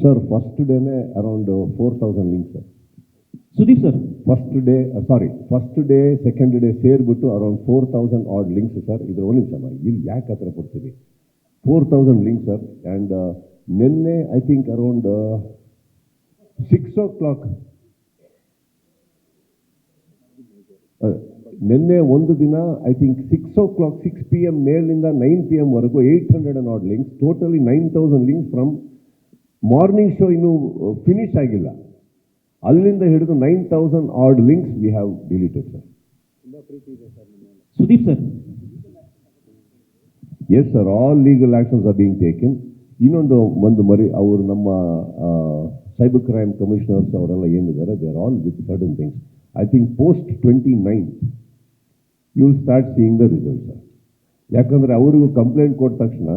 Sir first ಡೇನೇ around 4,000 links sir. Sudeep sir, first day second day ಸೇರಿಬಿಟ್ಟು around 4,000 ad links sir. ಇದ್ರ ಒಂದು ನಿಮಿಷ ಇಲ್ಲಿ ಯಾಕೆ ಹತ್ರ ಕೊಡ್ತೀವಿ, 4,000 ಲಿಂಕ್ಸ್ ಸರ್. ಆ್ಯಂಡ್ ನಿನ್ನೆ ಐ ಥಿಂಕ್ ಅರೌಂಡ್ 6 o'clock, ನಿನ್ನೆ ಒಂದು ದಿನ ಐ ಥಿಂಕ್ 6 o'clock 6 PM ಮೇಲಿಂದ 9 PM ವರೆಗೂ 800 ad links, totally 9,000 links from morning show. ಇನ್ನೂ ಫಿನಿಶ್ ಆಗಿಲ್ಲ, ಅಲ್ಲಿಂದ ಹಿಡಿದು 9,000 ad links we have deleted sir. Sudeep sir, yes sir, all legal actions are being taken. ಇನ್ನೊಂದು ಮರಿ ಅವರು ನಮ್ಮ ಸೈಬರ್ ಕ್ರೈಮ್ ಕಮಿಷನರ್ಸ್ ಅವರೆಲ್ಲ ಏನಿದ್ದಾರೆ, they are all with certain things. I think post 29th you will start seeing the result sir. ಯಾಕಂದರೆ ಅವರಿಗೂ complaint ಕೊಟ್ಟ ತಕ್ಷಣ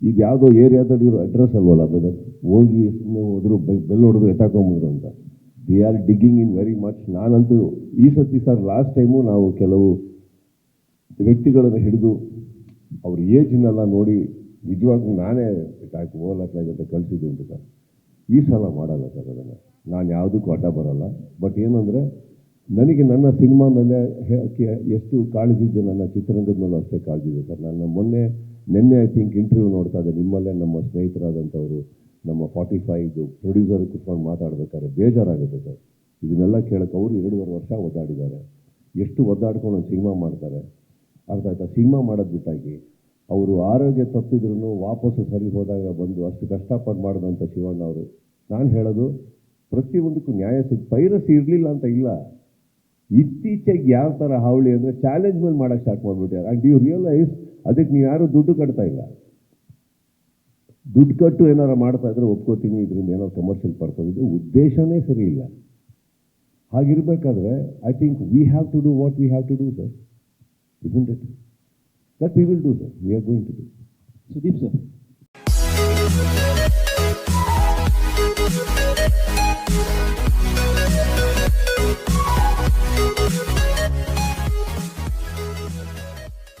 ಇದು ಯಾವುದೋ ಏರಿಯಾದಲ್ಲಿರೋ ಅಡ್ರೆಸ್ ಅಲ್ವಲ್ಲ ಬ್ರದರ್, ಹೋಗಿ ಸುಮ್ಮನೆ ಹೋದ್ರು ಬೆಲ್ ಹೊಡೆದು ಎತ್ತಾಕೊಂಬಿದ್ರು ಅಂತ. They are digging in very much. ನಾನಂತೂ ಈ ಸತಿ ಸರ್, ಲಾಸ್ಟ್ ಟೈಮು ನಾವು ಕೆಲವು ವ್ಯಕ್ತಿಗಳನ್ನು ಹಿಡಿದು ಅವ್ರ ಏಜ್ನೆಲ್ಲ ನೋಡಿ ನಿಜವಾಗ್ಲೂ ನಾನೇ ಹೋಗ್ಲಾಗ್ಲಾಗತ್ತೆ ಕಳಿಸಿದ್ದು ಅಂತ ಸರ್. ಈ ಸಲ ಮಾಡಲ್ಲ ಸರ್ ಅದನ್ನು, ನಾನು ಯಾವುದಕ್ಕೂ ಅಡ್ಡ ಬರಲ್ಲ. ಬಟ್ ಏನಂದರೆ ನನಗೆ ನನ್ನ ಸಿನಿಮಾ ಮೇಲೆ ಎಷ್ಟು ಕಾಳಜಿ ಇದೆ, ನನ್ನ ಚಿತ್ರರಂಗದ ಮೇಲೂ ಅಷ್ಟೇ ಕಾಳಜಿ ಇದೆ ಸರ್. ನಾನು ನಿನ್ನೆ ಐ ಥಿಂಕ್ ಇಂಟರ್ವ್ಯೂ ನೋಡ್ತಾ ಇದ್ದೆ, ನಿಮ್ಮಲ್ಲೇ ನಮ್ಮ ಸ್ನೇಹಿತರಾದಂಥವರು ನಮ್ಮ 45 ಪ್ರೊಡ್ಯೂಸರ್ ಕುತ್ಕೊಂಡು ಮಾತಾಡ್ಬೇಕಾದ್ರೆ ಬೇಜಾರಾಗುತ್ತೆ ಸರ್. ಇದನ್ನೆಲ್ಲ ಕೇಳಕ್ಕೆ ಅವರು 2.5 ವರ್ಷ ಒದ್ದಾಡಿದ್ದಾರೆ. ಎಷ್ಟು ಒದ್ದಾಡ್ಕೊಂಡು ಒಂದು ಸಿನಿಮಾ ಮಾಡ್ತಾರೆ, ಅರ್ಥ ಆಯ್ತಾ? ಸಿನಿಮಾ ಮಾಡೋದು ಬಿಟ್ಟಾಗಿ ಅವರು ಆರೋಗ್ಯ ತಪ್ಪಿದ್ರೂ ವಾಪಸ್ಸು ಸರಿ ಹೋದಾಗ ಬಂದು ಅಷ್ಟು ಕಷ್ಟಪಟ್ಟು ಮಾಡಿದಂಥ ಶಿವಣ್ಣ ಅವರು. ನಾನು ಹೇಳೋದು ಪ್ರತಿಯೊಂದಕ್ಕೂ ನ್ಯಾಯ ಪೈರಸಿ ಇರಲಿಲ್ಲ ಅಂತ ಇಲ್ಲ. ಇತ್ತೀಚೆಗೆ ಯಾವ ಥರ ಹಾವಳಿ ಅಂದರೆ ಚಾಲೆಂಜ್ ಮೇಲೆ ಮಾಡೋಕ್ಕೆ ಸ್ಟಾರ್ಟ್ ಮಾಡಿಬಿಟ್ಟಾರೆ. ಆ್ಯಂಡ್ ಯು ರಿಯಲೈಸ್ ಅದಕ್ಕೆ ನೀವು ಯಾರೂ ದುಡ್ಡು ಕಟ್ತಾ ಇಲ್ಲ. ದುಡ್ಡು ಕಟ್ಟು ಏನಾರು ಮಾಡ್ತಾ ಇದ್ರೆ ಒಪ್ಕೋತೀನಿ, ಇದರಿಂದ ಏನೋ ಕಮರ್ಷಿಯಲ್ ಪರ್ಪಸ್ ಇದೆ, ಉದ್ದೇಶನೇ ಸರಿ ಇಲ್ಲ. ಹಾಗಿರ್ಬೇಕಾದ್ರೆ I think we have to do what we have to do sir, isn't it? That we will do, sir. We are going to do. Sudeep sir.